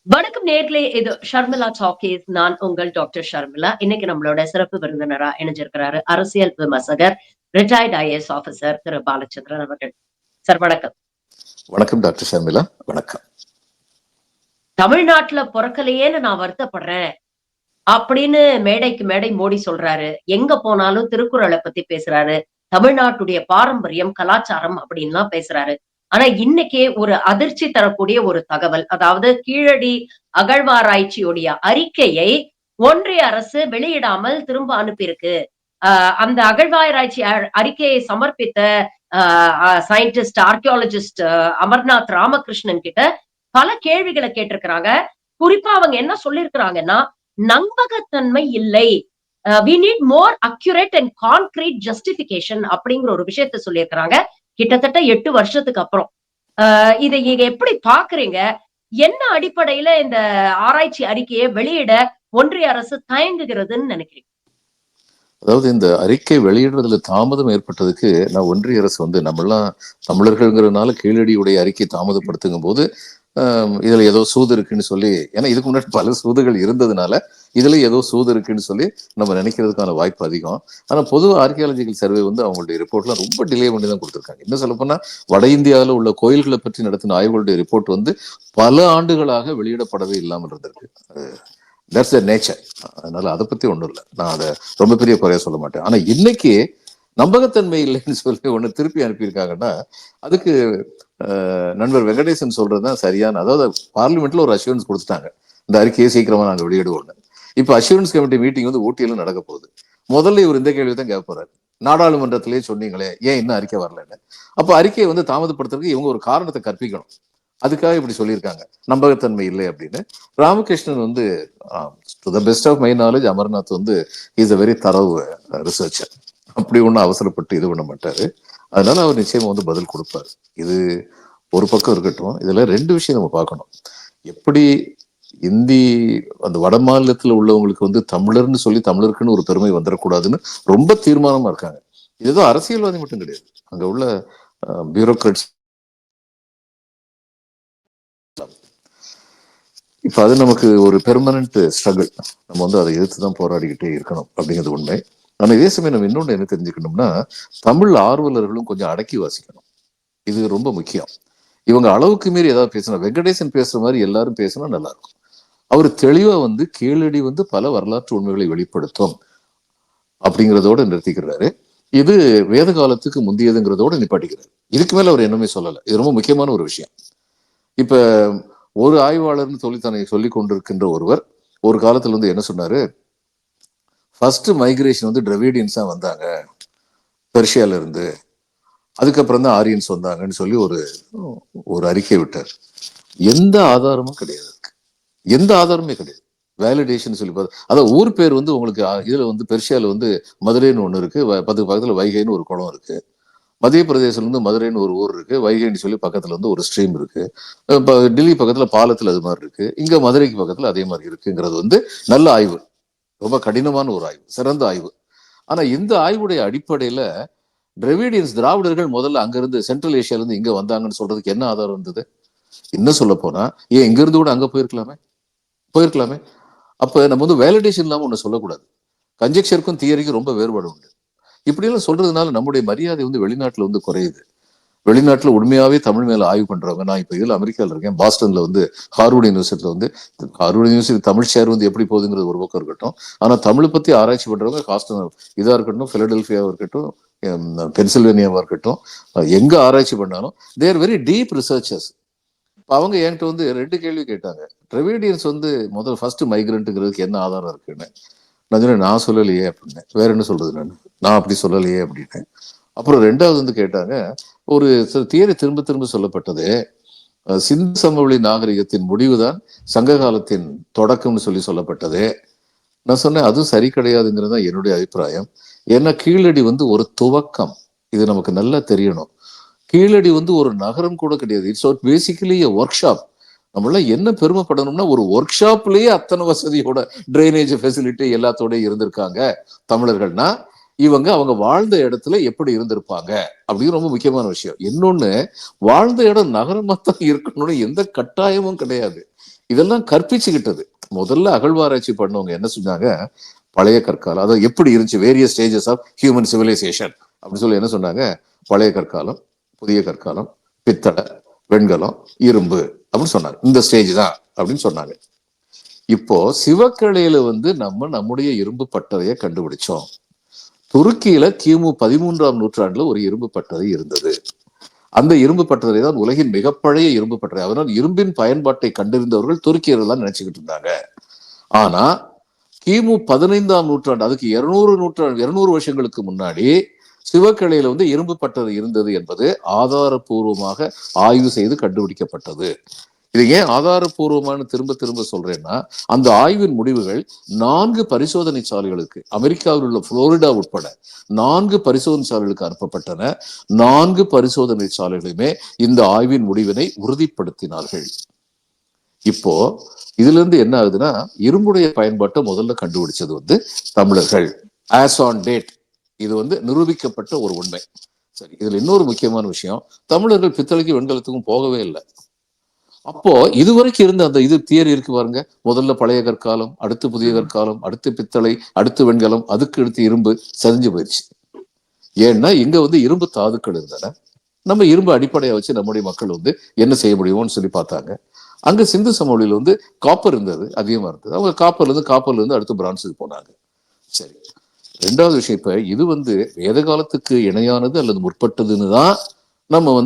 வணக்கம் நேர்களே, இது ஷர்மிளா டாக்கீஸ். நான் உங்கள் டாக்டர் ஷர்மிளா. இன்னைக்கு நம்மளோட சிறப்பு விருந்தினரா இணைஞ்சிருக்கிறாரு அரசியல் விமர்சகர், ரிட்டையர்ட் ஐஏஎஸ் ஆபீசர் திரு பாலச்சந்திரன் அவர்கள். சார் வணக்கம். வணக்கம் டாக்டர் ஷர்மிளா. வணக்கம். தமிழ்நாட்டுல பிறக்கலையேன்னு நான் வருத்தப்படுறேன் அப்படின்னு மேடைக்கு மேடை மோடி சொல்றாரு. எங்க போனாலும் திருக்குறளை பத்தி பேசுறாரு. தமிழ்நாட்டுடைய பாரம்பரியம், கலாச்சாரம் அப்படின்லாம் பேசுறாரு. ஆனா இன்னைக்கு ஒரு அதிர்ச்சி தரக்கூடிய ஒரு தகவல், அதாவது கீழடி அகழ்வாராய்ச்சியுடைய அறிக்கையை ஒன்றிய அரசு வெளியிடாமல் திரும்ப அனுப்பியிருக்கு. அந்த அகழ்வாராய்ச்சி அறிக்கையை சமர்ப்பித்த சயின்டிஸ்ட், ஆர்கியாலஜிஸ்ட் அமர்நாத் ராமகிருஷ்ணன் கிட்ட பல கேள்விகளை கேட்டிருக்கிறாங்க. குறிப்பா அவங்க என்ன சொல்லியிருக்கிறாங்கன்னா, நம்பகத்தன்மை இல்லை. We need more accurate and concrete justification அப்படிங்கிற ஒரு விஷயத்த சொல்லியிருக்கிறாங்க. கிட்டத்தட்ட 8 வருஷத்துக்கு அப்புறம். இதை நீங்க எப்படி பாக்குறீங்க? என்ன அடிப்படையில இந்த ஆராய்ச்சி அறிக்கையை வெளியிட ஒன்றிய அரசு தயங்குகிறதுன்னு நினைக்கிறீங்க? அதாவது இந்த அறிக்கை வெளியிடுறதுல தாமதம் ஏற்பட்டதுக்கு நான் ஒன்றிய அரசு நம்மளாம் தமிழர்கள்ங்கிறதுனால கீழடியுடைய அறிக்கை தாமதப்படுத்துங்கும் போது இதுல ஏதோ சூது இருக்குன்னு சொல்லி, ஏன்னா இதுக்கு முன்னாடி பல சூதுகள் இருந்ததுனால இதுல ஏதோ சூது இருக்குன்னு சொல்லி நம்ம நினைக்கிறதுக்கான வாய்ப்பு அதிகம். ஆனா பொதுவாக ஆர்கியாலஜிக்கல் சர்வே அவங்களுடைய ரிப்போர்ட்லாம் ரொம்ப டிலே பண்ணி தான் கொடுத்துருக்காங்க. என்ன சொல்ல போனா, வட இந்தியாவில் உள்ள கோயில்களை பற்றி நடத்தின ஆய்வுகளுடைய ரிப்போர்ட் பல ஆண்டுகளாக வெளியிடப்படவே இல்லாமல் இருந்திருக்கு. That's a nature. அதனால அதை பத்தி ஒன்றும் இல்லை, நான் அதை ரொம்ப பெரிய குறைய சொல்ல மாட்டேன். ஆனா இன்னைக்கு நம்பகத்தன்மை இல்லைன்னு சொல்லி ஒண்ணு திருப்பி அனுப்பியிருக்காங்கன்னா, அதுக்கு நண்பர் வெங்கடேசன் சொல்றதுதான் சரியான. அதாவது பார்லிமெண்ட்ல ஒரு அஷூரன்ஸ் கொடுத்துட்டாங்க, இந்த அறிக்கையை சீக்கிரமா நாங்க வெளியிடுவோம். இப்ப அஷூரன்ஸ் கமிட்டி மீட்டிங் ஊட்டியில நடக்க போகுது. முதல்ல இவர் இந்த கேள்வி தான் கேட்க போறாரு. நாடாளுமன்றத்திலேயே சொன்னீங்களே, ஏன் இன்னும் அறிக்கை வரலன்னு. அப்ப அறிக்கையை தாமதப்படுத்துறதுக்கு இவங்க ஒரு காரணத்தை கற்பிக்கணும். அதுக்காக இப்படி சொல்லியிருக்காங்க, நம்பகத்தன்மை இல்லை அப்படின்னு. Ramakrishnan to the best of my knowledge, Amarnath is a very தரவு ரிசர்ச்சர். அப்படி ஒன்றும் அவசரப்பட்டு இது பண்ண மாட்டாரு. அதனால அவர் நிச்சயமா பதில் கொடுப்பாரு. இது ஒரு பக்கம் இருக்கட்டும். இதுல ரெண்டு விஷயம் நம்ம பார்க்கணும். எப்படி இந்தி அந்த வட மாநிலத்துல உள்ளவங்களுக்கு தமிழர்னு சொல்லி தமிழருக்குன்னு ஒரு பெருமை வந்துடக்கூடாதுன்னு ரொம்ப தீர்மானமா இருக்காங்க. இது அரசியல்வாதி மட்டும் கிடையாது, அங்க உள்ள பியூரோக்ராட்ஸ். இப்ப அது நமக்கு ஒரு பெர்மனன்ட் ஸ்ட்ரகிள். நம்ம அதை எதிர்த்துதான் போராடிக்கிட்டே இருக்கணும் அப்படிங்கிறது உண்மை. ஆனா இதே சமயம் நம்ம இன்னொன்று என்ன தெரிஞ்சுக்கணும்னா, தமிழ் ஆர்வலர்களும் கொஞ்சம் அடக்கி வாசிக்கணும். இது ரொம்ப முக்கியம். இவங்க அளவுக்கு மீறி ஏதாவது பேசணும். வெங்கடேசன் பேசுற மாதிரி எல்லாரும் பேசினா நல்லா இருக்கும். அவர் தெளிவா கீழடி பல வரலாற்று உண்மைகளை வெளிப்படுத்தும் அப்படிங்கிறதோட நிறுத்திக்கிறாரு. இது வேத காலத்துக்கு முந்தியதுங்கிறதோட நிப்பாட்டிக்கிறாரு. இதுக்கு மேல அவர் என்னமே சொல்லலை. இது ரொம்ப முக்கியமான ஒரு விஷயம். இப்ப ஒரு ஆய்வாளர்னு தன்னை சொல்லி கொண்டிருக்கின்ற ஒருவர் ஒரு காலத்துல என்ன சொன்னாரு, ஃபர்ஸ்ட் மைக்ரேஷன் டிராவிடியன்ஸா வந்தாங்க பெர்ஷியால இருந்து, அதுக்கப்புறம் தான் ஆரியன்ஸ் வந்தாங்கன்னு சொல்லி ஒரு அறிக்கை விட்டார். எந்த ஆதாரமும் கிடையாது, எந்த ஆதாரமே கிடையாது. வேலிடேஷன் சொல்லி அதாவது ஊர் பேர் உங்களுக்கு இதுல பெர்ஷியால மதுரைன்னு ஒண்ணு இருக்கு, பக்கத்துல வைகைன்னு ஒரு குளம் இருக்கு. மத்திய பிரதேசத்துல மதுரைன்னு ஒரு ஊர் இருக்கு, வைகைன்னு சொல்லி பக்கத்துல ஒரு ஸ்ட்ரீம் இருக்கு. டெல்லி பக்கத்துல பாலத்துல அது மாதிரி இருக்கு, இங்க மதுரைக்கு பக்கத்துல அதே மாதிரி இருக்குங்கிறது நல்ல ஆய்வு, ரொம்ப கடினமான ஒரு ஆய்வு, சிறந்த ஆய்வு. ஆனா இந்த ஆய்வுடைய அடிப்படையில டிராவிடியன்ஸ், திராவிடர்கள் முதல்ல அங்கிருந்து சென்ட்ரல் ஏஷியால இருந்து இங்க வந்தாங்கன்னு சொல்றதுக்கு என்ன ஆதாரம் இருந்தது? இன்னும் சொல்ல போனா, ஏன் இங்க இருந்து கூட அங்க போயிருக்கலாமே. அப்ப நம்ம வேலிடேஷன் இல்லாம ஒண்ணு சொல்லக்கூடாது. கன்ஜெக்சருக்கும் தியரிக்கும் ரொம்ப வேறுபாடு உண்டு. இப்படி எல்லாம் சொல்றதுனால நம்முடைய மரியாதை வெளிநாட்டுல குறையுது. வெளிநாட்டுல உண்மையாவே தமிழ் மேல ஆய்வு பண்றவங்க, நான் இப்ப இதுல அமெரிக்கால இருக்கேன், பாஸ்டன்ல ஹார்வர்ட் யூனிவர்சிட்டியில ஹார்வர்ட் யூனிவர்சிட்டி தமிழ் ஷேர் எப்படி போகுதுங்கிறது ஒரு பக்கம் இருக்கட்டும். ஆனா தமிழை பத்தி ஆராய்ச்சி பண்றவங்க ஹாஸ்டன் இதா இருக்கட்டும், பிலடெல்பியாவா இருக்கட்டும், பென்சில்வேனியாவா இருக்கட்டும், எங்க ஆராய்ச்சி பண்ணாலும் தேர் வெரி டீப் ரிசர்ச்சர்ஸ். அவங்க என்கிட்ட ரெண்டு கேள்வி கேட்டாங்க. டிராவிடியன்ஸ் முதல் ஃபர்ஸ்ட் மைக்ரண்ட்ங்கிறதுக்கு என்ன ஆதாரம் இருக்குன்னு. நான் சொன்னேன், நான் சொல்லலையே அப்படின்னு. வேற என்ன சொல்றது, நான் அப்படி சொல்லலையே அப்படின்னு. அப்புறம் ரெண்டாவது கேட்டாங்க, ஒரு சில தியரி திரும்ப திரும்ப சொல்லப்பட்டது, சிந்து சமவெளி நாகரிகத்தின் முடிவுதான் சங்க காலத்தின் தொடக்கம்னு சொல்லப்பட்டது. நான் சொன்னேன், அதுவும் சரி கிடையாதுங்கிறது என்னுடைய அபிப்பிராயம். ஏன்னா கீழடி ஒரு துவக்கம், இது நமக்கு நல்லா தெரியணும். கீழடி ஒரு நகரம் கூட கிடையாது. It's basically work shop. நம்மள என்ன பெருமைப்படணும்னா, ஒரு ஒர்க் ஷாப்லயே அத்தனை வசதியோட டிரைனேஜ் ஃபெசிலிட்டி எல்லாத்தோட இருந்திருக்காங்க தமிழர்கள்னா, இவங்க அவங்க வாழ்ந்த இடத்துல எப்படி இருந்திருப்பாங்க அப்படின்னு ரொம்ப முக்கியமான விஷயம். இன்னொன்னு, வாழ்ந்த இடம் நகரமா தான் இருக்கணும்னு எந்த கட்டாயமும் கிடையாது. இதெல்லாம் கற்பிச்சுக்கிட்டது. முதல்ல அகழ்வாராய்ச்சி பண்ணவங்க என்ன சொன்னாங்க, பழைய கற்காலம் அதாவது எப்படி இருந்துச்சு, various stages of human civilisation அப்படின்னு சொல்லி என்ன சொன்னாங்க, பழைய கற்காலம், புதிய கற்காலம், பித்தளை, வெண்கலம், இரும்பு அப்படின்னு சொன்னாங்க. இந்த ஸ்டேஜ் தான் அப்படின்னு சொன்னாங்க. இப்போ சிவக்கலையில நம்ம நம்முடைய இரும்பு பட்டறையை கண்டுபிடிச்சோம். துருக்கியில கிமு 13ஆம் நூற்றாண்டுல ஒரு இரும்பு பட்டறை இருந்தது. அந்த இரும்பு பட்டறை தான் உலகின் மிக பழைய இரும்பு பட்டறை. அதனால் இரும்பின் பயன்பாட்டை கண்டறிந்தவர்கள் துருக்கியர்கள் தான் நினைச்சுக்கிட்டு இருந்தாங்க. ஆனா கிமு 15ஆம் நூற்றாண்டு, அதுக்கு 200 வருஷங்களுக்கு முன்னாடி சிவக்கலையில இரும்பு பட்டறை இருந்தது என்பது ஆதாரபூர்வமாக ஆய்வு செய்து கண்டுபிடிக்கப்பட்டது. இது ஏன் ஆதாரபூர்வமான திரும்ப திரும்ப சொல்றேன்னா, அந்த ஆய்வின் முடிவுகள் 4 பரிசோதனை சாலைகளுக்கு, அமெரிக்காவில் உள்ள புளோரிடா உட்பட 4 பரிசோதனை சாலைகளுக்கு அனுப்பப்பட்டன. 4 பரிசோதனை சாலைகளுமே இந்த ஆய்வின் முடிவினை உறுதிப்படுத்தினார்கள். இப்போ இதுல இருந்து என்ன ஆகுதுன்னா, இரும்புடைய பயன்பாட்டை முதல்ல கண்டுபிடிச்சது தமிழர்கள். ஆஸ் ஆன் டேட் இது நிரூபிக்கப்பட்ட ஒரு உண்மை. சரி, இதுல இன்னொரு முக்கியமான விஷயம், தமிழர்கள் பித்தளைக்கு வெண்கலத்துக்கும் போகவே இல்லை. அப்போ இதுவரைக்கும் இருந்த அந்த தியரி இருக்கு பாருங்க, முதல்ல பழைய கற்காலம், அடுத்து புதிய கற்காலம், அடுத்து பித்தளை, அடுத்து வெண்கலம், அதுக்கு அடுத்து இரும்பு, சரிஞ்சு போயிடுச்சு. ஏன்னா இங்க இரும்பு தாதுக்கள் இருந்தன. நம்ம இரும்பு அடிப்படையை வச்சு நம்முடைய மக்கள் என்ன செய்ய முடியும்னு சொல்லி பார்த்தாங்க. அங்க சிந்து சமவெளியில காப்பர் இருந்தது, அதிகமா இருந்தது. அவங்க காப்பர்ல இருந்து அடுத்து பிரான்ஸுக்கு போனாங்க. சரி, ரெண்டாவது விஷயம், இப்ப இது வேத காலத்துக்கு இணையானது அல்லது முற்பட்டதுன்னு தான் நம்ம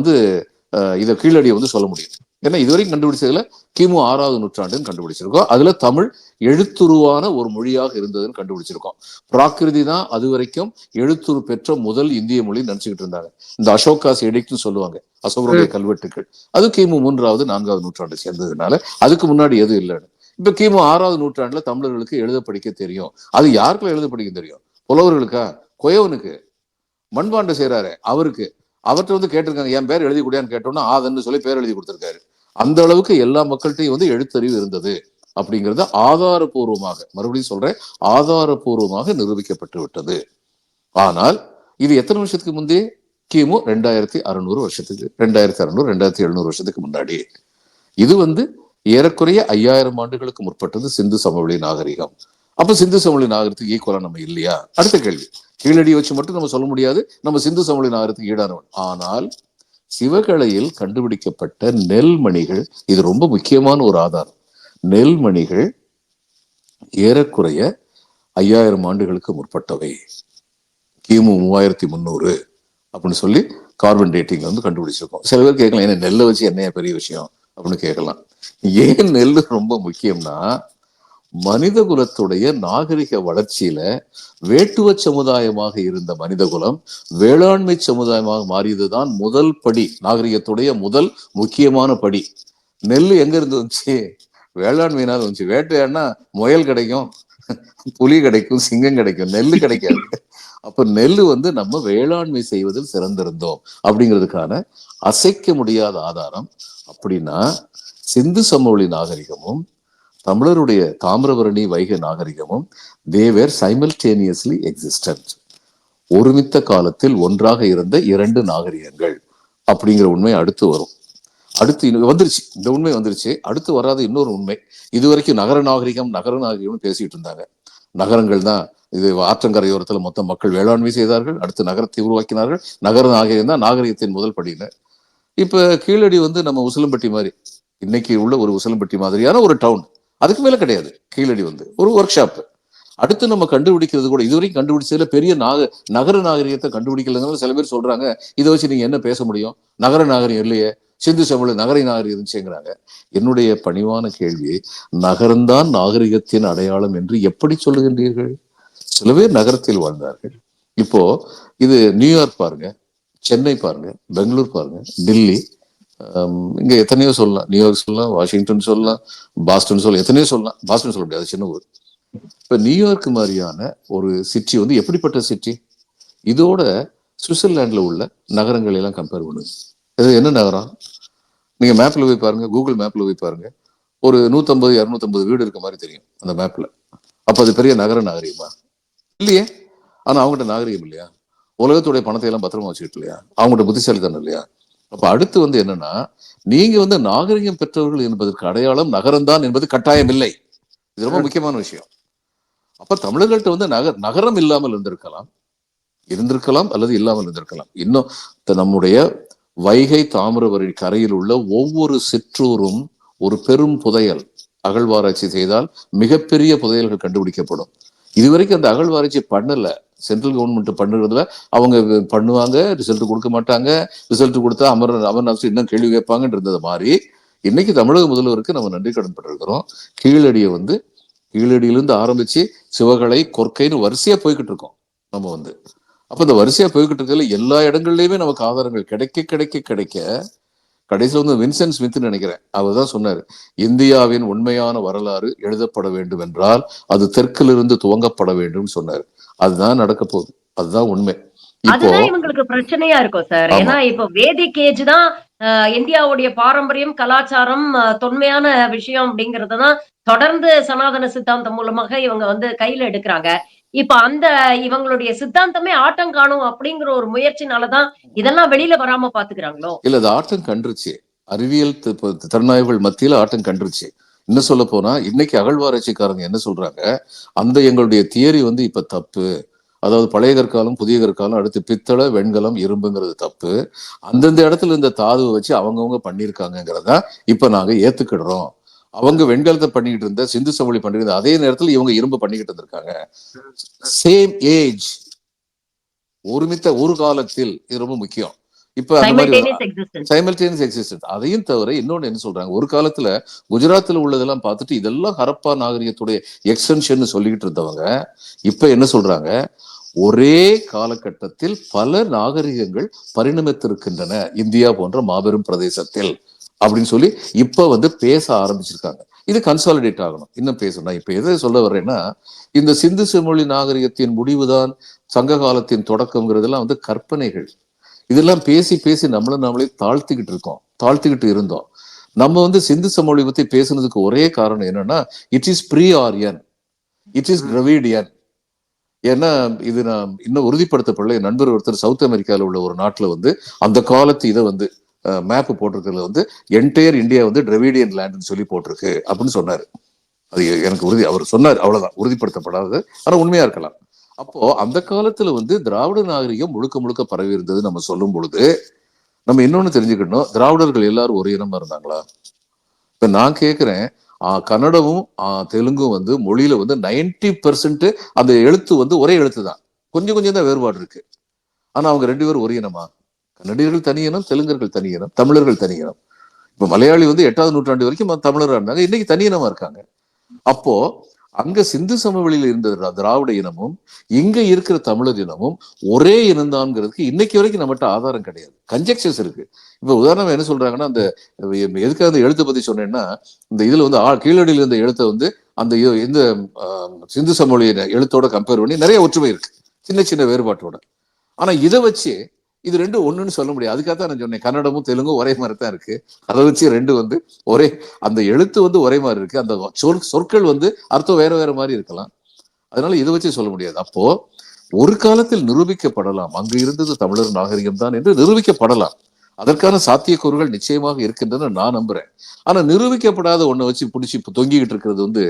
இதை கீழடியை சொல்ல முடியும். ஏன்னா இதுவரைக்கும் கண்டுபிடிச்சதுல கிமு 6ஆவது நூற்றாண்டுன்னு கண்டுபிடிச்சிருக்கோம். அதுல தமிழ் எழுத்துருவான ஒரு மொழியாக இருந்ததுன்னு கண்டுபிடிச்சிருக்கோம். பிராகிருதி தான் அது வரைக்கும் எழுத்துரு பெற்ற முதல் இந்திய மொழி நினைச்சுக்கிட்டு இருந்தாங்க. இந்த அசோகாஸ் எடிக்ட்னு சொல்லுவாங்க, அசோகருடைய கல்வெட்டுக்கள், அது கிமு 3ஆவது 4ஆவது நூற்றாண்டை சேர்ந்ததுனால அதுக்கு முன்னாடி எதுவும் இல்லைன்னு. இப்ப கிமு 6ஆவது நூற்றாண்டுல தமிழர்களுக்கு எழுத படிக்க தெரியும். அது யாருக்குள்ள எழுத படிக்க தெரியும்? புலவர்களுக்கா? குயவனுக்கு, மண்பாண்டம் செய்யறாரு அவருக்கு, அவர்கிட்ட கேட்டிருக்காங்க, என் பேர் எழுதி கூடியான்னு கேட்டோம்னா ஆதன்னு சொல்லி பேர் எழுதி கொடுத்திருக்காரு. அந்த அளவுக்கு எல்லா மக்கள்கிட்டையும் எழுத்தறிவு இருந்தது அப்படிங்கறது ஆதாரபூர்வமாக, மறுபடியும் சொல்றேன், ஆதாரபூர்வமாக நிரூபிக்கப்பட்டு விட்டது. ஆனால் இது எத்தனை வருஷத்துக்கு முந்தைய? கிமு 2600 வருஷத்துக்கு, 2600 2700 வருஷத்துக்கு முன்னாடி. இது ஏறக்குறைய 5000 ஆண்டுகளுக்கு முற்பட்டது சிந்து சமவெளி நாகரிகம். அப்ப சிந்து சமவெளி நாகரிகத்துக்கு ஈக்குவலா நம்ம இல்லையா? அடுத்த கேள்வி. கீழடி வச்சு மட்டும் நம்ம சொல்ல முடியாது நம்ம சிந்து சமவெளி நாகரிகத்துக்கு ஈடானவன். ஆனால் சிவகலையில் கண்டுபிடிக்கப்பட்ட நெல்மணிகள், இது ரொம்ப முக்கியமான ஒரு ஆதாரம். நெல்மணிகள் ஏறக்குறைய 5000 ஆண்டுகளுக்கு முற்பட்டவை. கிமு 3300 அப்படின்னு சொல்லி கார்பன் டேட்டிங்ல கண்டுபிடிச்சிருக்கோம். சில பேர் கேட்கலாம், என்ன நெல்லை வச்சு என்னைய பெரிய விஷயம் அப்படின்னு கேட்கலாம். ஏன் நெல் ரொம்ப முக்கியம்னா, மனித குலத்துடைய நாகரிக வளர்ச்சியில வேட்டுவ சமுதாயமாக இருந்த மனித குலம் வேளாண்மை சமுதாயமாக மாறியதுதான் முதல் படி, நாகரிகத்துடைய முதல் முக்கியமான படி. நெல் எங்க இருந்து வந்துச்சு? வேளாண்மையினால் வந்துச்சு. வேட்டையாடினா முயல் கிடைக்கும், புலி கிடைக்கும், சிங்கம் கிடைக்கும், நெல்லு கிடைக்காது. அப்ப நெல்லு நம்ம வேளாண்மை செய்வதில் சிறந்திருந்தோம் அப்படிங்கிறதுக்கான அசைக்க முடியாத ஆதாரம். அப்படின்னா சிந்து சமவெளி நாகரிகமும் தமிழருடைய தாமிரபரணி வைகை நாகரிகமும் தேவர் சைமல்டேனியஸ்லி எக்ஸிஸ்டன்ட், ஒருமித்த காலத்தில் ஒன்றாக இருந்த 2 நாகரிகங்கள் அப்படிங்கிற உண்மை அடுத்து வரும். அடுத்து வந்துருச்சு, இந்த உண்மை வந்துருச்சு. அடுத்து வராத இன்னொரு உண்மை, இதுவரைக்கும் நகர நாகரிகம் நகர நாகரிகம் பேசிட்டு இருந்தாங்க. நகரங்கள் தான் இது, ஆற்றங்கரையோரத்துல மொத்த மக்கள் வேளாண்மை செய்தார்கள், அடுத்து நகரத்தை உருவாக்கினார்கள். நகர நாகரிகம் தான் நாகரிகத்தின் முதல் படியில. இப்ப கீழடி நம்ம உசிலம்பட்டி மாதிரி, இன்னைக்கு உள்ள ஒரு உசிலம்பட்டி மாதிரியான ஒரு டவுன், அதுக்கு மேல கிடையாது. கீழடி ஒரு ஒர்க் ஷாப். அடுத்து நம்ம கண்டுபிடிக்கிறது கூட இதுவரைக்கும் கண்டுபிடிச்சதுல பெரிய நகர நாகரிகத்தை கண்டுபிடிக்கலங்க. சில பேர் சொல்றாங்க, இதை வச்சு நீங்க என்ன பேச முடியும், நகர நாகரிகம் இல்லையே, சிந்து சமவெளி நகர நாகரிகம் இருந்துச்சுங்கிறாங்க. என்னுடைய பணிவான கேள்வி, நகரம்தான் நாகரிகத்தின் அடையாளம் என்று எப்படி சொல்லுகின்றீர்கள்? சில பேர் நகரத்தில் வாழ்ந்தார்கள். இப்போ இது நியூயார்க் பாருங்க, சென்னை பாருங்க, பெங்களூர் பாருங்க, டில்லி, இங்க எத்தனையோ சொல்லலாம். நியூயார்க் சொல்லலாம், வாஷிங்டன் சொல்லலாம், பாஸ்டன் சொல்லலாம், எத்தனையோ சொல்லலாம். பாஸ்டன் சொல்ல முடியாது, சின்ன ஊர். இப்ப நியூயார்க் மாதிரியான ஒரு சிட்டி எப்படிப்பட்ட சிட்டி? இதோட சுவிட்சர்லாந்துல உள்ள நகரங்கள் எல்லாம் கம்பேர் பண்ணுங்க. இது என்ன நகரம்? நீங்க மேப்ல போய் பாருங்க, கூகுள் மேப்ல போய் பாருங்க, ஒரு 150 250 வீடு இருக்க மாதிரி தெரியும் அந்த மேப்ல. அப்ப அது பெரிய நகர நாகரிகமா? இல்லையே. ஆனா அவங்ககிட்ட நாகரிகம் இல்லையா? உலகத்துடைய பணத்தை எல்லாம் பத்திரமா வச்சுக்கிட்டு இல்லையா? அவங்ககிட்ட புத்திசாலித்தனம் இல்லையா? அப்ப அடுத்து வந்து என்னன்னா, நீங்க வந்து நாகரிகம் பெற்றவர்கள் என்பதற்கு அடையாளம் நகரம்தான் என்பது கட்டாயம் இல்லை. இது ரொம்ப முக்கியமான விஷயம். அப்ப தமிழர்கள்ட்ட வந்து நகரம் இல்லாமல் இருந்திருக்கலாம் அல்லது இல்லாமல் இருந்திருக்கலாம். இன்னும் நம்முடைய வைகை தாமிரபரணி கரையில் உள்ள ஒவ்வொரு சிற்றூரும் ஒரு பெரும் புதையல். அகழ்வாராய்ச்சி செய்தால் மிகப்பெரிய புதையல்கள் கண்டுபிடிக்கப்படும். இதுவரைக்கும் அந்த அகழ்வாராய்ச்சி பண்ணல. சென்ட்ரல் கவர்மெண்ட் பண்ணுறதுல அவங்க பண்ணுவாங்க, ரிசல்ட் கொடுக்க மாட்டாங்க. ரிசல்ட் கொடுத்தா அமர்நாத் இன்னும் கேள்வி கேட்பாங்கன்றது மாதிரி இன்னைக்கு தமிழக முதல்வருக்கு நம்ம நன்றி கடன் பட்டிருக்கிறோம். கீழடியை வந்து கீழடியிலிருந்து ஆரம்பிச்சு சிவகலை, கொற்கைன்னு வரிசையா போய்கிட்டு இருக்கோம் நம்ம வந்து. அப்ப இந்த வரிசையா போய்கிட்டு இருக்கல எல்லா இடங்கள்லயுமே நமக்கு ஆதாரங்கள் கிடைக்க கிடைக்க கிடைக்க கடைசியில் வந்து வின்சென்ட் ஸ்மித் நினைக்கிறேன், அவர் தான் சொன்னாரு, இந்தியாவின் உண்மையான வரலாறு எழுதப்பட வேண்டும் என்றால் அது தெற்கிலிருந்து துவங்கப்பட வேண்டும் சொன்னாரு. அதுதான் நடக்க போகுது. அதுதான் உண்மை. அதுதான் இவங்களுக்கு பிரச்சனையா இருக்கும் சார். ஏன்னா இப்போ வேதிக் ஏஜ் தான் இந்தியாவுடைய பாரம்பரியம், கலாச்சாரம், தொன்மையான விஷயம் அப்படிங்கறதான் தொடர்ந்து சனாதன சித்தாந்தம் மூலமாக இவங்க வந்து கையில எடுக்கிறாங்க. இப்ப அந்த இவங்களுடைய சித்தாந்தமே ஆட்டம் காணும் அப்படிங்கிற ஒரு முயற்சினாலதான் இதெல்லாம் வெளியில வராம பாத்துக்கிறாங்களோ? இல்ல, அது ஆட்டம் கண்டுருச்சு. அறிவியல் திறனாய்வுகள் மத்தியில ஆட்டம் கண்டுருச்சு. இன்னும் சொல்ல போனா இன்னைக்கு அகழ்வாராய்ச்சிக்காரங்க என்ன சொல்றாங்க, அந்த எங்களுடைய தியரி வந்து இப்ப தப்பு. அதாவது பழைய கற்காலம், புதிய கற்காலம், அடுத்து பித்தளை, வெண்கலம், இரும்புங்கிறது தப்பு. அந்தந்த இடத்துல இந்த தாதுவை வச்சு அவங்கவுங்க பண்ணியிருக்காங்கிறத இப்ப நாங்க ஏத்துக்கிடுறோம். அவங்க வெண்கலத்தை பண்ணிக்கிட்டு இருந்த, சிந்து சமவெளி பண்ணிட்டு அதே நேரத்தில் இவங்க இரும்பு பண்ணிக்கிட்டு இருந்திருக்காங்க. சேம் ஏஜ், ஒருமித்த ஒரு காலத்தில். இது ரொம்ப முக்கியம். இப்ப அந்த மாதிரி சைமல்டேனியஸ் எக்ஸிஸ்டன்ஸ். அதையும் தவிர இன்னொன்னு என்ன சொல்றாங்க, ஒரு காலத்துல குஜராத்ல உள்ளதெல்லாம் பார்த்துட்டு இதெல்லாம் ஹரப்பா நாகரிகத்துடைய எக்ஸ்டென்ஷன் சொல்லிக்கிட்டு இருந்தவங்க இப்ப என்ன சொல்றாங்க, ஒரே காலகட்டத்தில் பல நாகரிகங்கள் பரிணமித்திருக்கின்றன இந்தியா போன்ற மாபெரும் பிரதேசத்தில் அப்படின்னு சொல்லி இப்ப வந்து பேச ஆரம்பிச்சிருக்காங்க. இது கன்சாலிடேட் ஆகணும், இன்னும் பேசணும். இப்ப எதை சொல்ல வர்றேன்னா, இந்த சிந்து செம்மொழி நாகரிகத்தின் முடிவுதான் சங்க காலத்தின் தொடக்கம்ங்கிறதெல்லாம் வந்து கற்பனைகள். இதெல்லாம் பேசி பேசி நம்மளே தாழ்த்திக்கிட்டு இருந்தோம். நம்ம வந்து சிந்து சமவெளி பத்தி பேசுனதுக்கு ஒரே காரணம் என்னன்னா, it is pre Aryan, it is Dravidian. ஏன்னா இது நான் இன்னும் உறுதிப்படுத்தப்படல. என் நண்பர் ஒருத்தர் சவுத் அமெரிக்காவில் உள்ள ஒரு நாட்டில் வந்து அந்த காலத்து இதை வந்து மேப் போட்டிருக்கிறதுல வந்து என்டையர் இந்தியா வந்து டிராவிடியன் லேண்ட்னு சொல்லி போட்டிருக்கு அப்படின்னு சொன்னாரு. அது எனக்கு அவர் சொன்னார், அவ்வளவுதான், உறுதிப்படுத்தப்படாதது, ஆனா உண்மையா இருக்கலாம். அப்போ அந்த காலத்துல வந்து திராவிட நாகரிகம் முழுக்க முழுக்க பரவி இருந்தது நம்ம சொல்லும் பொழுது நம்ம இன்னொன்னு தெரிஞ்சுக்கணும், திராவிடர்கள் எல்லாரும் ஒரு இனமா இருந்தாங்களா? இப்ப நான் கேட்கிறேன், கன்னடமும் தெலுங்கும் வந்து மொழியில வந்து 90% அந்த எழுத்து வந்து ஒரே எழுத்து தான், கொஞ்சம் கொஞ்சம் தான் வேறுபாடு இருக்கு. ஆனா அவங்க ரெண்டு பேரும் ஒரு இனமா? கன்னடியர்கள் தனி இனம், தெலுங்கர்கள் தனி இனம், தமிழர்கள் தனி இனம். இப்ப மலையாளி வந்து 8வது நூற்றாண்டு வரைக்கும் தமிழரா இருந்தாங்க, இன்னைக்கு தனி இனமா இருக்காங்க. அப்போ அங்க சிந்து சமவெளியில இருந்த திராவிட இனமும் இங்க இருக்கிற தமிழர் இனமும் ஒரே இனம்தான்ங்கிறதுக்கு இன்னைக்கு வரைக்கும் நம்மகிட்ட ஆதாரம் கிடையாது. கன்ஜெக்ஷன்ஸ் இருக்கு. இப்ப உதாரணம் என்ன சொல்றாங்கன்னா, அந்த எதுக்காக அந்த எழுத்தை பத்தி சொன்னேன்னா, இந்த இதுல வந்து கீழடியில் இருந்த எழுத்தை வந்து அந்த இந்த சிந்து சமவெளி எழுத்தோட கம்பேர் பண்ணி நிறைய ஒற்றுமை இருக்கு, சின்ன சின்ன வேறுபாட்டோட. ஆனா இதை வச்சு இது ரெண்டும் ஒண்ணுன்னு சொல்ல முடியாது. அதுக்காக நான் சொன்னேன், கன்னடமும் தெலுங்கும் ஒரே மாதிரி தான் இருக்கு. அதை வச்சு ரெண்டு வந்து ஒரே, அந்த எழுத்து வந்து ஒரே மாதிரி இருக்கு, அந்த சொற்கள் வந்து அர்த்தம் வேற வேற மாதிரி இருக்கலாம். அதனால இதை வச்சு சொல்ல முடியாது. அப்போ ஒரு காலத்தில் நிரூபிக்கப்படலாம் அங்கு இருந்தது தமிழர் நாகரிகம் தான் என்று நிரூபிக்கப்படலாம். அதற்கான சாத்தியக்கூறுகள் நிச்சயமாக இருக்கின்றன நான் நம்புறேன். ஆனா நிரூபிக்கப்படாத ஒண்ணை வச்சு பிடிச்சி தொங்கிக்கிட்டு இருக்கிறது வந்து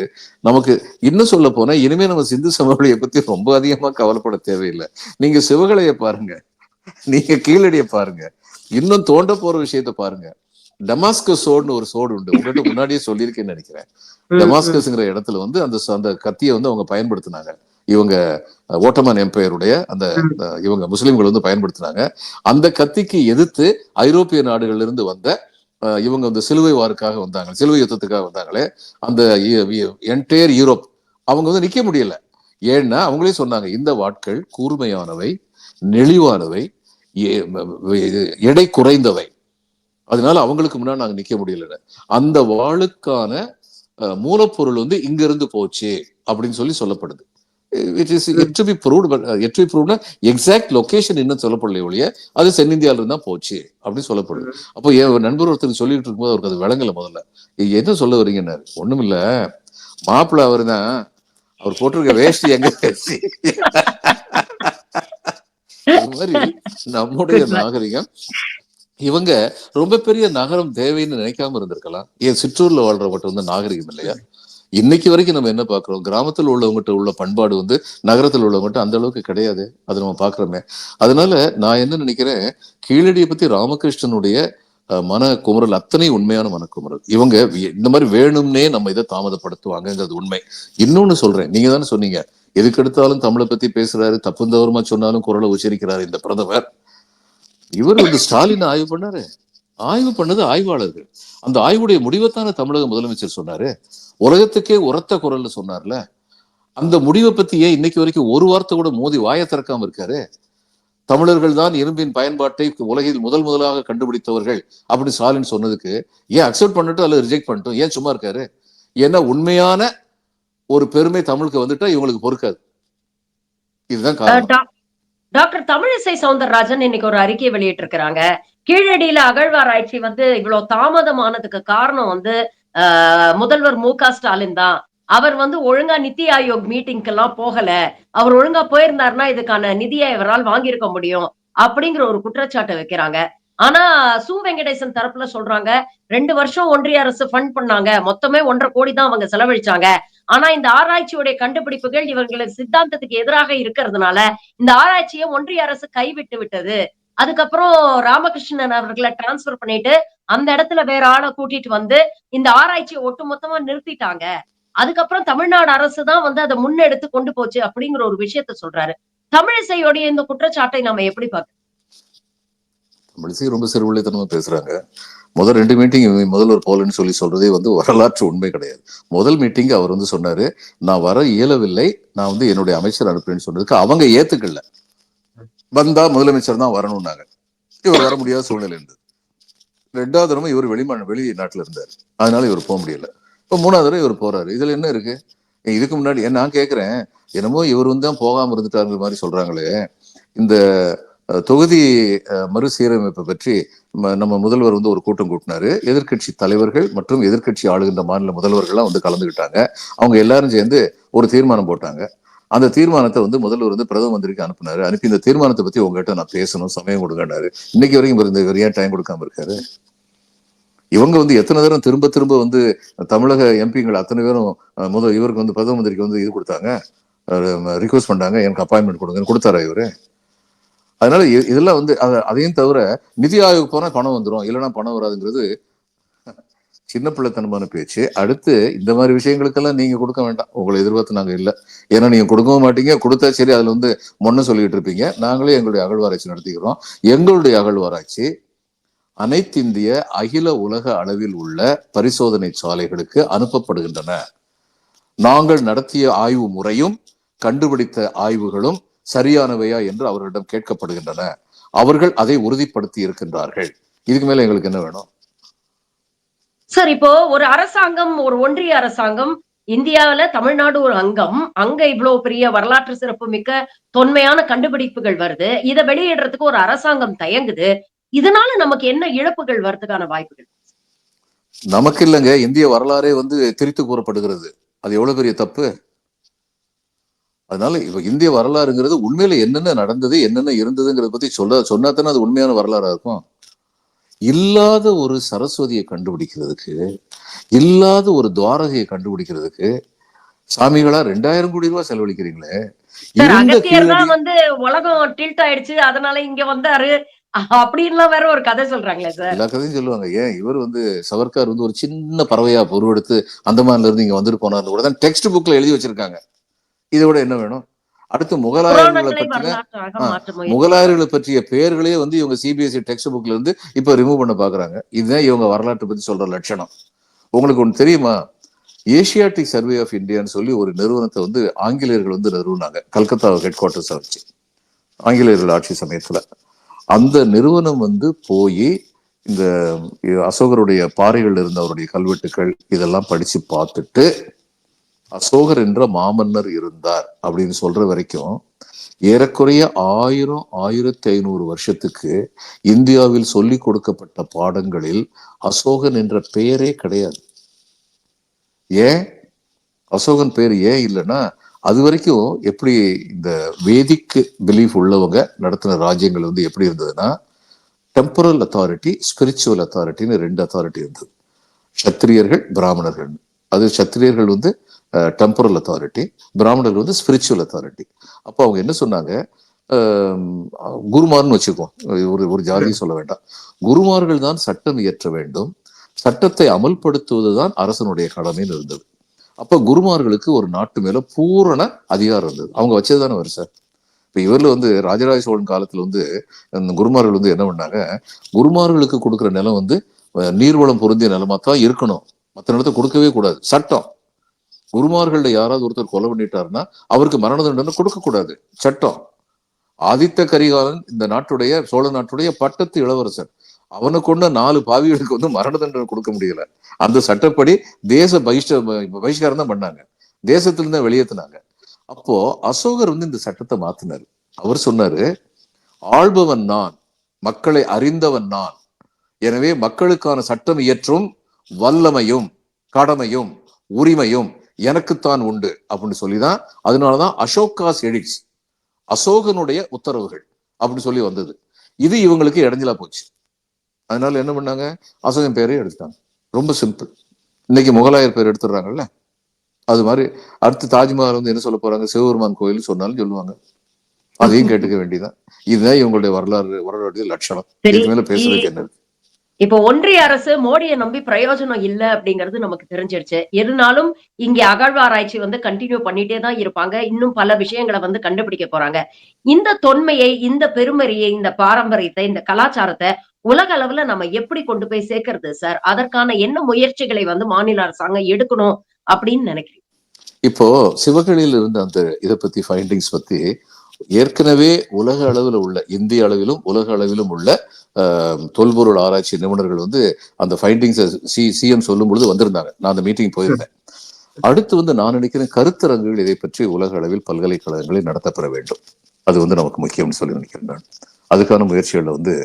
நமக்கு, இன்னும் சொல்ல போனா இனிமே நம்ம சிந்து சமவெளியை பத்தி ரொம்ப அதிகமா கவலைப்பட தேவையில்லை. நீங்க சிவகலையை பாருங்க, நீங்க கீழடியை பாருங்க, இன்னும் தோண்ட போற விஷயத்த பாருங்க. டமாஸ்கஸ் சோடுன்னு ஒரு சோடு உண்டு, உங்ககிட்ட முன்னாடியே சொல்லியிருக்கேன்னு நினைக்கிறேன். டமாஸ்கஸ்ங்கிற இடத்துல வந்து அந்த கத்தியை வந்து அவங்க பயன்படுத்தினாங்க. இவங்க ஓட்டமான் எம்பையருடைய அந்த இவங்க முஸ்லிம்கள் வந்து பயன்படுத்தினாங்க. அந்த கத்திக்கு எதிர்த்து ஐரோப்பிய நாடுகள்ல இருந்து வந்த இவங்க வந்து சிலுவை வாருக்காக வந்தாங்க, சிலுவை யுத்தத்துக்காக வந்தாங்களே, அந்த என்டையர் யூரோப் அவங்க வந்து நிக்க முடியல. ஏன்னா அவங்களே சொன்னாங்க, இந்த வாட்கள் கூர்மையானவை, நெளிவானவை, எடை குறைந்தவை, அதனால அவங்களுக்கு முன்னாடி நாங்க நிக்க முடியல. அந்த வாளுக்கான மூலப்பொருள் வந்து இங்க இருந்து போச்சு அப்படின்னு சொல்லப்படுது. It is yet to be proved, but yet to be proved exact location இன்னும் சொல்லப்படல ஒழிய அது தென்னிந்தியால இருந்தா போச்சு அப்படின்னு சொல்லப்படுது. அப்போ என் நண்பர் ஒருத்தர் சொல்லிட்டு இருக்கும்போது அவருக்கு அது விளங்கல. முதல்ல என்ன சொல்ல வரீங்கன்னு, ஒண்ணும் இல்ல, மாப்பிள்ள அவரு தான், அவர் போட்டிருக்க வேஷ்டி எங்க வேஷ்டி அது மாதிரி நம்முடைய நாகரிகம் இவங்க ரொம்ப பெரிய நகரம் தேவைன்னு நினைக்காம இருந்திருக்கலாம். ஏன் சிற்றூர்ல வாழ்றவங்க வந்து நாகரிகம் இல்லையா? இன்னைக்கு வரைக்கும் நம்ம என்ன பாக்குறோம், கிராமத்தில் உள்ளவங்ககிட்ட உள்ள பண்பாடு வந்து நகரத்தில் உள்ளவங்ககிட்ட அந்த அளவுக்கு கிடையாது. அதை நம்ம பாக்குறோமே. அதனால நான் என்ன நினைக்கிறேன், கீழடியை பத்தி ராமகிருஷ்ணனுடைய மன குமுறல் அத்தனை உண்மையான மனக்குமுறல். இவங்க இந்த மாதிரி வேணும்னே நம்ம இதை தாமதப்படுத்துவாங்கிறது உண்மை. இன்னொன்னு சொல்றேன், நீங்க தானே சொன்னீங்க எதுக்கு எடுத்தாலும் தமிழை பத்தி பேசுறாரு, தப்பு தவறுமா சொன்னாலும் குரலை உச்சரிக்கிறாரு இந்த பிரதமர். இவர் வந்து ஸ்டாலின் ஆய்வு பண்ணாரு. ஆய்வு பண்ணது ஆய்வாளர்கள். அந்த ஆய்வுடைய முடிவைத்தான தமிழக முதலமைச்சர் சொன்னாரு. உலகத்துக்கே உரத்த குரல்ல சொன்னார்ல. அந்த முடிவை பத்தி ஏன் இன்னைக்கு வரைக்கும் ஒரு வார்த்தை கூட மோதி வாயை திறக்காம இருக்காரு? தமிழர்கள் தான் இரும்பின் பயன்பாட்டை உலகில் முதலாக கண்டுபிடித்தவர்கள் அப்படி ஸ்டாலின் சொன்னதுக்கு ஏன் அக்செப்ட் பண்ணிட்டு அல்லது ரிஜெக்ட் பண்ணிட்டோம், ஏன் சும்மா இருக்காரு? ஏன்னா உண்மையான ஒரு பெருமை தமிழுக்கு வந்துட்டா இவங்களுக்கு பொறுக்காது. இதுதான் காரணம். டாக்டர் தமிழிசை சவுந்தரராஜன் இன்னைக்கு ஒரு அறிக்கையை வெளியிட்டு இருக்கிறாங்க. கீழடியில அகழ்வாராய்ச்சி வந்து இவ்வளவு தாமதமானதுக்கு காரணம் வந்து முதல்வர் மு.க.ஸ்டாலின் தான். அவர் வந்து ஒழுங்கா நித்தி ஆயோக் மீட்டிங்க்கு எல்லாம் போகல. அவர் ஒழுங்கா போயிருந்தாருன்னா இதுக்கான நிதியை இவரால் வாங்கியிருக்க முடியும் அப்படிங்கிற ஒரு குற்றச்சாட்டை வைக்கிறாங்க. ஆனா சு வெங்கடேசன் தரப்புல சொல்றாங்க 2 வருஷம் ஒன்றிய அரசு ஃபண்ட் பண்ணாங்க. மொத்தமே 1.5 கோடி தான் அவங்க செலவழிச்சாங்க. ஆனா இந்த ஆராய்ச்சியுடைய கண்டுபிடிப்புகள் இவங்களது சித்தாந்தத்துக்கு எதிராக இருக்கிறதுனால இந்த ஆராய்ச்சியை ஒன்றிய அரசு கைவிட்டு விட்டது. அதுக்கப்புறம் ராமகிருஷ்ணன் அவர்களை டிரான்ஸ்பர் பண்ணிட்டு அந்த இடத்துல வேற ஆளை கூட்டிட்டு வந்து இந்த ஆராய்ச்சியை ஒட்டுமொத்தமா நிறுத்திட்டாங்க. அதுக்கப்புறம் தமிழ்நாடு அரசு தான் வந்து அதை முன்னெடுத்து கொண்டு போச்சு அப்படிங்கிற ஒரு விஷயத்த சொல்றாரு. தமிழிசையோடைய இந்த குற்றச்சாட்டை நம்ம எப்படி பார்க்கணும்? தமிழிசை ரொம்ப சிறுவில்லைத்தனமா பேசுறாங்க. முதல் 2 மீட்டிங் முதல்வர் போலன்னு சொல்லி சொல்றதே வந்து வரலாற்று உண்மை கிடையாது. முதல் மீட்டிங் அவர் வந்து சொன்னாரு, நான் வர இயலவில்லை, நான் வந்து என்னுடைய அமைச்சர் அனுப்புறேன்னு சொன்னதுக்கு அவங்க ஏத்துக்கல. வந்தா முதலமைச்சர் தான் வரணும்னாங்க. இவர் வர முடியாத சூழ்நிலை இருந்தது. 2வது தடவை இவர் வெளிநாட்டுல இருந்தாரு. அதனால இவர் போக முடியல. இப்ப 3வது தடவை இவர் போறாரு. இதுல என்ன இருக்கு? இதுக்கு முன்னாடி நான் கேட்கிறேன், என்னமோ இவர் வந்து தான் போகாம இருந்துட்டாருங்கிற மாதிரி சொல்றாங்களே. இந்த தொகுதி மறுசீரமைப்பை பற்றி நம்ம முதல்வர் வந்து ஒரு கூட்டம் கூட்டினாரு. எதிர்கட்சி தலைவர்கள் மற்றும் எதிர்கட்சி ஆளுகின்ற மாநில முதல்வர்கள்லாம் வந்து கலந்துகிட்டாங்க. அவங்க எல்லாரும் சேர்ந்து ஒரு தீர்மானம் போட்டாங்க. அந்த தீர்மானத்தை வந்து முதல்வர் வந்து பிரதம மந்திரிக்கு அனுப்பினாரு. அனுப்பி இந்த தீர்மானத்தை பத்தி உங்ககிட்ட நான் பேசணும், சமயம் கொடுங்கன்னாரு. இன்னைக்கு வரைக்கும் இவர் ஏன் டைம் கொடுக்காம இருக்காரு? இவங்க வந்து எத்தனை தரம் திரும்ப திரும்ப வந்து தமிழக எம்பிங்கள் அத்தனை பேரும் இவருக்கு வந்து பிரதம மந்திரிக்கு வந்து இது கொடுத்தாங்க, ரிக்வஸ்ட் பண்ணாங்க, எனக்கு அப்பாயின்மெண்ட் கொடுங்கன்னு கொடுத்தாரா இவரு? அதனால இதெல்லாம் வந்து அதையும் தவிர நிதி ஆயோக் போனா பணம் வந்துடும், இல்லைன்னா பணம் வராதுங்கிறது சின்ன பிள்ளைத்தனமான பேச்சு. அடுத்து இந்த மாதிரி விஷயங்களுக்கெல்லாம் நீங்க கொடுக்க வேண்டாம், உங்களை எதிர்பார்த்து நாங்க இல்லை. ஏன்னா நீங்க கொடுக்கவும் மாட்டீங்க, கொடுத்தா சரி அதுல வந்து மொன்ன சொல்லிட்டு இருப்பீங்க. நாங்களே எங்களுடைய அகழ்வாராய்ச்சி நடத்திக்கிறோம். எங்களுடைய அகழ்வாராய்ச்சி அனைத்திந்திய அகில உலக அளவில் உள்ள பரிசோதனை சாலைகளுக்கு அனுப்பப்படுகின்றன. நாங்கள் நடத்திய ஆய்வு முறையும் கண்டுபிடித்த ஆய்வுகளும் சரியானவையா என்று அவர்களிடம் கேட்கப்படுகின்றன. அவர்கள் அதை உறுதிப்படுத்தி இருக்கின்றார்கள். இதுக்கு மேல எங்களுக்கு என்ன வேணும்? சார், இப்போ ஒரு அரசாங்கம், ஒரு ஒன்றிய அரசாங்கம், இந்தியாவில தமிழ்நாடு ஒரு அங்கம், அங்க இவ்வளவு பெரிய வரலாற்று சிறப்பு மிக்க தொன்மையான கண்டுபிடிப்புகள் வருது. இதை வெளியிடுறதுக்கு ஒரு அரசாங்கம் தயங்குது. இதனால நமக்கு என்ன இழப்புகள் வர்றதுக்கான வாய்ப்புகள்? நமக்கு இல்லைங்க, இந்திய வரலாறே வந்து திரித்து கூறப்படுகிறது. அது எவ்வளவு பெரிய தப்பு. அதனால இப்ப இந்திய வரலாறுங்கிறது உண்மையில என்னென்ன நடந்தது, என்னென்ன இருந்ததுங்கிறத பத்தி சொன்னாத்தானே அது உண்மையான வரலாறா இருக்கும். இல்லாத ஒரு சரஸ்வதியை கண்டுபிடிக்கிறதுக்கு, இல்லாத ஒரு துவாரகையை கண்டுபிடிக்கிறதுக்கு சாமிகளா 2000 கோடி ரூபாய் செலவழிக்கிறீங்களே. அகத்தியர் தான் வந்து உலகம் டில்ட் ஆயிடுச்சு, அதனால இங்க வந்தாரு அப்படின்லாம் வேற ஒரு கதை சொல்றாங்களே சார். எல்லா கதையும் சொல்லுவாங்க. ஏன் இவர் வந்து சவர்கார் வந்து ஒரு சின்ன பறவையா பொருவெடுத்து அந்தமான்ல இருந்து இங்க வந்துட்டு போனார்னு கூட தான் டெக்ஸ்ட் புக்ல எழுதி வச்சிருக்காங்க. இதை விட என்ன வேணும்? அடுத்து முகலாயர்களை பற்றிய பெயர்களே வந்து இவங்க சிபிஎஸ்இ டெக்ஸ்ட் புக்ல இருந்து இப்ப ரிமூவ் பண்ண பாக்குறாங்க. இதுதான் இவங்க வரலாற்றை பத்தி சொல்ற லட்சணம். உங்களுக்கு ஒண்ணு தெரியுமா? ஏசியாட்டிக் சர்வே ஆஃப் இந்தியான்னு சொல்லி ஒரு நிறுவனத்தை வந்து ஆங்கிலேயர்கள் வந்து நிறுவனாங்க, கல்கத்தா ஹெட் குவார்டர்ஸ் வச்சு, ஆங்கிலேயர்கள் ஆட்சி சமயத்துல. அந்த நிறுவனம் வந்து போய் இந்த அசோகருடைய பாறைகள் இருந்த அவருடைய கல்வெட்டுக்கள் இதெல்லாம் படிச்சு பார்த்துட்டு, அசோகர் என்ற மாமன்னர் இருந்தார் அப்படின்னு சொல்ற வரைக்கும் ஏறக்குறைய 1000 1500 வருஷத்துக்கு இந்தியாவில் சொல்லி கொடுக்கப்பட்ட பாடங்களில் அசோகன் என்ற பெயரே கிடையாது. ஏன் அசோகன் பேர் ஏன் இல்லைன்னா, அது வரைக்கும் எப்படி இந்த வேதிக் பிலீஃப் உள்ளவங்க நடத்தின ராஜ்யங்கள் வந்து எப்படி இருந்ததுன்னா, டெம்பரல் அத்தாரிட்டி, ஸ்பிரிச்சுவல் அத்தாரிட்டின்னு 2 அத்தாரிட்டி இருந்தது. சத்திரியர்கள், பிராமணர்கள். அது சத்திரியர்கள் வந்து டெம்பரல் அத்தாரிட்டி, பிராமணர்கள் வந்து ஸ்பிரிச்சுவல் அத்தாரிட்டி. அப்போ அவங்க என்ன சொன்னாங்க, குருமார்னு வச்சுக்கோ, ஒரு ஒரு ஜாதியை சொல்ல வேண்டாம், குருமார்கள் தான் சட்டம் இயற்ற வேண்டும், சட்டத்தை அமல்படுத்துவதுதான் அரசனுடைய கடமைன்னு இருந்தது. அப்ப குருமார்களுக்கு ஒரு நாட்டு மேல பூரண அதிகாரம் இருந்தது. அவங்க வச்சதுதானே வருஷம். இப்ப இவர்ல வந்து ராஜராஜ சோழன் காலத்துல வந்து அந்த குருமார்கள் வந்து என்ன பண்ணாங்க, குருமார்களுக்கு கொடுக்குற நிலம் வந்து நீர்வளம் பொருந்திய நிலமா தான் இருக்கணும், மற்ற நிலத்தை கொடுக்கவே கூடாது, சட்டம். குருமார்கள்ல யாராவது ஒருத்தர் கொலை பண்ணிட்டாருன்னா அவருக்கு மரண தண்டனை கொடுக்க கூடாது, சட்டம். ஆதித்த கரிகாலன் இந்த நாட்டுடைய, சோழ நாட்டுடைய பட்டத்து இளவரசன், அவனை கொண்ட 4 பாவிகளுக்கு வந்து மரண தண்டனை கொடுக்க முடியல. அந்த சட்டப்படி தேச பகிஷ்காரம் தான் பண்ணாங்க, தேசத்திலிருந்து தான் வெளியேற்றினாங்க. அப்போ அசோகர் வந்து இந்த சட்டத்தை மாத்தினாரு. அவர் சொன்னாரு, ஆள்பவன் நான், மக்களை அறிந்தவன் நான், எனவே மக்களுக்கான சட்டம் இயற்றும் வல்லமையும் கடமையும் உரிமையும் எனக்குத்தான் உண்டு அப்படின்னு சொல்லிதான், அதனாலதான் அசோகாஸ் எடிக்ட்ஸ், அசோகனுடைய உத்தரவுகள் அப்படின்னு சொல்லி வந்தது. இது இவங்களுக்கு இடைஞ்சலா போச்சு. அதனால என்ன பண்ணாங்க, அசோகன் பேரே எடுத்துட்டாங்க. ரொம்ப சிம்பிள். இன்னைக்கு முகலாயர் பேர் எடுத்துடுறாங்கல்ல, அது மாதிரி அடுத்து தாஜ்மஹால் வந்து என்ன சொல்ல போறாங்க, சிவபெருமான் கோயில் சொன்னாலும் சொல்லுவாங்க, அதையும் கேட்டுக்க வேண்டியதான். இதுதான் இவங்களுடைய வரலாறு லட்சணம். இதுக்கு மேல பேசுறதுக்கு என்ன? இப்போ ஒன்றிய அரசு மோடியை நம்பி பிரயோஜனம் இல்ல அப்படிங்கிறது நமக்கு தெரிஞ்சிருச்சு. இருந்தாலும் இங்க அகழ்வாராய்ச்சி வந்து கண்டினியூ பண்ணிட்டே தான் இருப்பாங்க. இன்னும் பல விஷயங்களை வந்து கண்டுபிடிக்க போறாங்க. இந்த தொன்மையை, இந்த பெருமரியை, இந்த பாரம்பரியத்தை, இந்த கலாச்சாரத்தை உலக அளவுல நம்ம எப்படி கொண்டு போய் சேர்க்கிறது சார்? அதற்கான என்ன முயற்சிகளை வந்து மாநில அரசாங்கம் எடுக்கணும் அப்படின்னு நினைக்கிறீங்க? இப்போ சிவகழியில் இருந்த அந்த இதை பத்தி, ஃபைண்டிங்ஸ் பத்தி ஏற்கனவே உலக அளவில் உள்ள, இந்திய அளவிலும் உலக அளவிலும் உள்ள தொல்பொருள் ஆராய்ச்சி நிபுணர்கள் வந்து அந்த ஃபைண்டிங்ஸை சிஎம் சொல்லும் பொழுது வந்திருந்தாங்க. நான் அந்த மீட்டிங் போயிருந்தேன். அடுத்து வந்து நான் நினைக்கிறேன், கருத்தரங்குகள் இதை பற்றி உலக அளவில் பல்கலைக்கழகங்களில் நடத்தப்பெற வேண்டும். அது வந்து நமக்கு முக்கியம்னு சொல்லி நினைக்கிறேன் நான். அதுக்கான முயற்சிகள்ல வந்து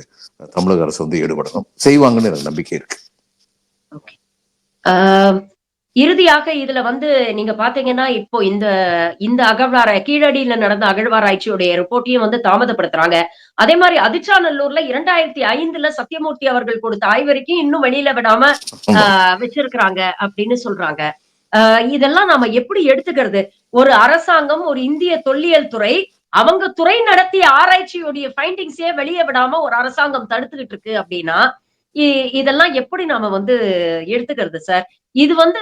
தமிழக அரசு வந்து ஈடுபடணும், செய்வாங்கன்னு எனக்கு நம்பிக்கை இருக்கு. இறுதியாக இதுல வந்து நீங்க பாத்தீங்கன்னா, இப்போ இந்த இந்த கீழடியில நடந்த அகழ்வாராய்ச்சியுடைய ரிப்போர்ட்டையும் வந்து தாமதப்படுத்துறாங்க. அதே மாதிரி அதிச்சாநல்லூர்ல 2005ல சத்தியமூர்த்தி அவர்கள் கொடுத்த ஆய்வறிக்கையும் இன்னும் வெளியில விடாம வச்சிருக்கிறாங்க அப்படின்னு சொல்றாங்க. இதெல்லாம் நாம எப்படி எடுத்துக்கிறது? ஒரு அரசாங்கம், ஒரு இந்திய தொல்லியல் துறை, அவங்க துறை நடத்திய ஆராய்ச்சியுடைய ஃபைண்டிங்ஸே வெளியே விடாம ஒரு அரசாங்கம் தடுத்துக்கிட்டு இருக்கு அப்படின்னா, இதெல்லாம் எப்படி நாம வந்து எடுத்துக்கிறது சார்? இது வந்து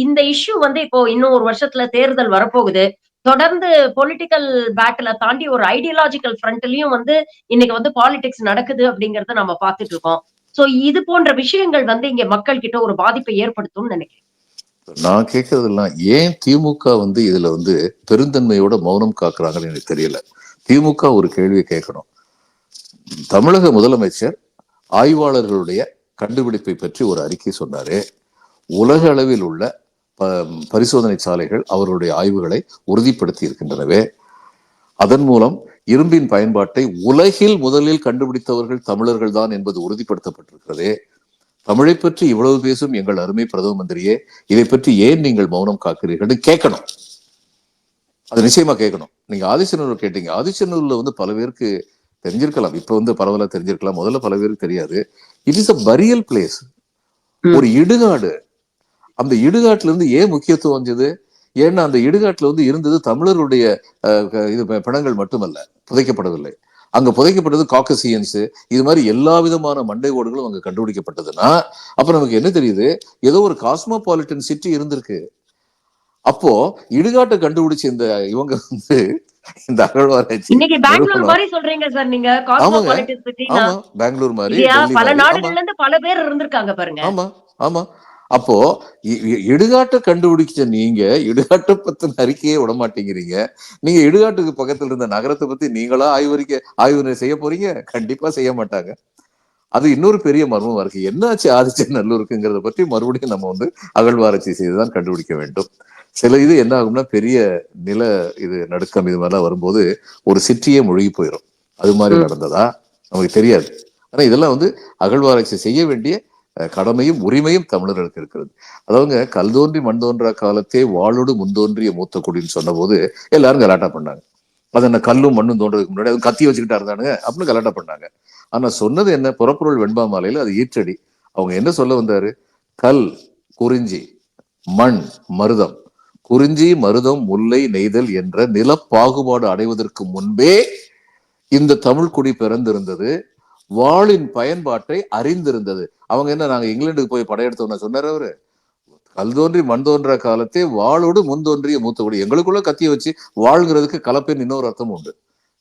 இந்த இஷ்யூ வந்து இப்போ இன்னும் ஒரு வருஷத்துல தேர்தல் வரப்போகுது. தொடர்ந்து பொலிட்டிக்கல் பேட்டில தாண்டி ஒரு ஐடியாலஜிக்கல் ஃப்ரண்ட்லயும் வந்து இன்னைக்கு வந்து பாலிடிக்ஸ் நடக்குது அப்படிங்கறத நம்ம பார்த்துட்டு இருக்கோம். சோ இது போன்ற விஷயங்கள் வந்து இங்க மக்கள் கிட்ட ஒரு பாதிப்பை ஏற்படுத்தும்னு நினைக்கிறேன். நான் கேட்கறதெல்லாம், ஏன் திமுக வந்து இதுல வந்து பெருந்தன்மையோட மௌனம் காக்குறாங்கன்னு எனக்கு தெரியல. திமுக ஒரு கேள்வியை கேட்கணும். தமிழக முதலமைச்சர் ஆய்வாளர்களுடைய கண்டுபிடிப்பை பற்றி ஒரு அறிக்கை சொன்னாரு. உலக அளவில் உள்ள பரிசோதனை சாலைகள் அவருடைய ஆய்வுகளை உறுதிப்படுத்தி இருக்கின்றனவே. அதன் மூலம் இரும்பின் பயன்பாட்டை உலகில் முதலில் கண்டுபிடித்தவர்கள் தமிழர்கள் தான் என்பது உறுதிப்படுத்தப்பட்டிருக்கிறது. தமிழை பற்றி இவ்வளவு பேசும் எங்கள் அருமை பிரதம மந்திரியே, இதை பற்றி ஏன் நீங்கள் மௌனம் காக்கிறீர்கள் கேட்கணும். அது நிச்சயமா கேட்கணும். நீங்க ஆதிச்சநல்லூர் கேட்டீங்க. ஆதிச்சநல்லூர்ல வந்து பல பேருக்கு தெரிஞ்சிருக்கலாம், இப்ப வந்து பரவலா தெரிஞ்சிருக்கலாம், முதல்ல பல பேருக்கு தெரியாது. இட் இஸ் அ பரியல் பிளேஸ், ஒரு இடுகாடு. அந்த இடுகாட்டுல இருந்து ஏன் முக்கியத்துவம் வந்தது? ஏன்னா அந்த இடுகாட்டுல வந்து இருந்தது தமிழருடைய இது பிணங்கள் மட்டுமல்ல, புதைக்கப்படவில்லை. அங்க புதைக்கப்பட்டது காக்கசியன்ஸ், இது மாதிரி எல்லா விதமான மண்டை ஓடுகளும் அங்க கண்டுபிடிக்கப்பட்டதுன்னா, அப்ப நமக்கு என்ன தெரியுது, ஏதோ ஒரு காஸ்மோபாலிட்டன் சிட்டி இருந்திருக்கு. அப்போ இடுகாட்டை கண்டுபிடிச்ச இந்த இவங்க வந்து இந்த அகழ்வாராய்ச்சி இன்னைக்கு பெங்களூர் மாதிரி சொல்றீங்க சார் நீங்க, காஸ்மோபாலிட்டன் சிட்டினா. ஆமா, பெங்களூர் மாதிரி, பல நாடுகள்ல இருந்து பல பேர் இருந்திருக்காங்க பாருங்க. ஆமா ஆமா. அப்போ இடுகாட்டை கண்டுபிடிச்ச நீங்க இடுகாட்டை பத்தின அறிக்கையே விட மாட்டேங்கிறீங்க. நீங்க இடுகாட்டுக்கு பக்கத்துல இருந்த நகரத்தை பத்தி நீங்களா ஆய்வு செய்ய போறீங்க? கண்டிப்பா செய்ய மாட்டாங்க. அது இன்னொரு பெரிய மர்மமா இருக்கு. என்னாச்சு ஆதிச்சநல்லூருக்குங்கிறத பற்றி மறுபடியும் நம்ம வந்து அகழ்வாராய்ச்சி செய்துதான் கண்டுபிடிக்க வேண்டும். சில இது என்ன ஆகும்னா, பெரிய நில இது நடுக்கம் இது மாதிரிலாம் வரும்போது ஒரு சிட்டியே மூழ்கி போயிடும். அது மாதிரி நடந்ததா நமக்கு தெரியாது. ஆனா இதெல்லாம் வந்து அகழ்வாராய்ச்சி செய்ய வேண்டிய கடமையும் உரிமையும் தமிழர்களுக்கு இருக்கிறது. அதாவது கல் தோன்றி மண் தோன்றா காலத்தே வாளோடு முன்தோன்றிய மூத்த குடின்னு சொன்ன போது எல்லாரும் கலாட்டா பண்ணாங்க. அது என்ன கல்லும் மண்ணும் தோன்றதுக்கு முன்னாடி அது கத்தி வச்சுக்கிட்டா இருந்தானுங்க அப்படின்னு கலாட்டா பண்ணாங்க. ஆனா சொன்னது என்ன? புறப்பொருள் வெண்பா மாலையில அது ஈற்றடி. அவங்க என்ன சொல்ல வந்தாரு? கல் குறிஞ்சி, மண் மருதம், குறிஞ்சி மருதம் முல்லை நெய்தல் என்ற நிலப்பாகுபாடு அடைவதற்கு முன்பே இந்த தமிழ் குடி பிறந்திருந்தது, வாளின் பயன்பாட்டை அறிந்திருந்தது. அவங்க என்ன, நாங்க இங்கிலாந்துக்கு போய் படையெடுத்தோம்னா சொன்னாரு அவரு? கல் தோன்றி மண் தோன்ற காலத்தே வாளோடு முன் தோன்றிய மூத்த குடி. எங்களுக்குள்ள கத்திய வச்சு வாழ்கிறதுக்கு கலப்பேன் இன்னொரு அர்த்தம் உண்டு.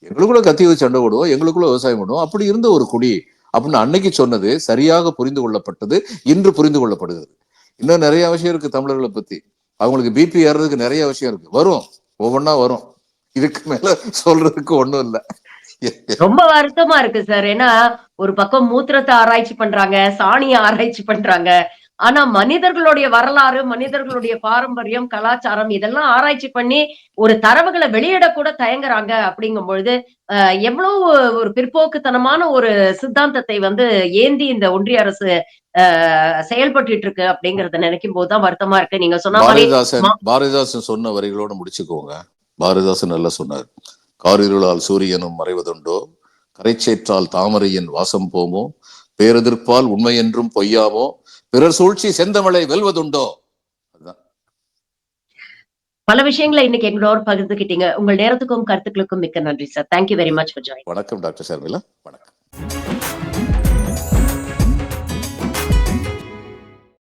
எங்களுக்குள்ள கத்தி வச்சு சண்டை போடுவோம், எங்களுக்குள்ள விவசாயம் பண்ணுவோம். அப்படி இருந்த ஒரு குடி அப்படின்னு அன்னைக்கு சொன்னது சரியாக புரிந்து கொள்ளப்பட்டது, இன்று புரிந்து கொள்ளப்படுகிறது. இன்னும் நிறைய விஷயம் இருக்கு தமிழர்களை பத்தி. அவங்களுக்கு பிபி ஏறதுக்கு நிறைய விஷயம் இருக்கு, வரும், ஒவ்வொன்னா வரும். இதுக்கு மேல சொல்றதுக்கு ஒண்ணும் இல்லை. ரொம்ப வருத்தமா இருக்கு சார். ஏன்னா, ஒரு பக்கம் மூத்திரத்த ஆராய்ச்சி பண்றாங்க, சாணிய ஆராய்ச்சி பண்றாங்க. ஆனா மனிதர்களுடைய வரலாறு, மனிதர்களுடைய பாரம்பரியம், கலாச்சாரம் இதெல்லாம் ஆராய்ச்சி பண்ணி ஒரு தரவுகள வெளியிடக் கூட தயங்குறாங்க அப்படிங்கும் பொழுது, அ எவ்வளவு ஒரு பிற்போக்குத்தனமான ஒரு சித்தாந்தத்தை வந்து ஏந்தி இந்த ஒன்றிய அரசு செயல்பட்டுட்டு இருக்கு அப்படிங்கிறத நினைக்கும் போது தான் வருத்தமா இருக்கு. நீங்க சொன்ன மாரி பாரதிதாசன் சொன்ன வரிகளோட முடிச்சுக்கோங்க. பாரதிதாசன் நல்லா சொன்னார். காரிருளால் சூரியனும் மறைவதுண்டோ, கரைச்சேற்றால் தாமரையின் வாசம் போமோ, பேரெதிர்ப்பால் உண்மை என்றும் பொய்யாமோ, பிறர் சூழ்ச்சி செந்தமிழை வெல்வதுண்டோ. பல விஷயங்களை இன்னைக்கு எங்களோட பகிர்ந்துக்கிட்டீங்க. உங்கள் நேரத்துக்கும் கருத்துக்களுக்கும் மிக்க நன்றி sir. Thank you very much for joining. வணக்கம் டாக்டர் ஷர்மிளா. வணக்கம்.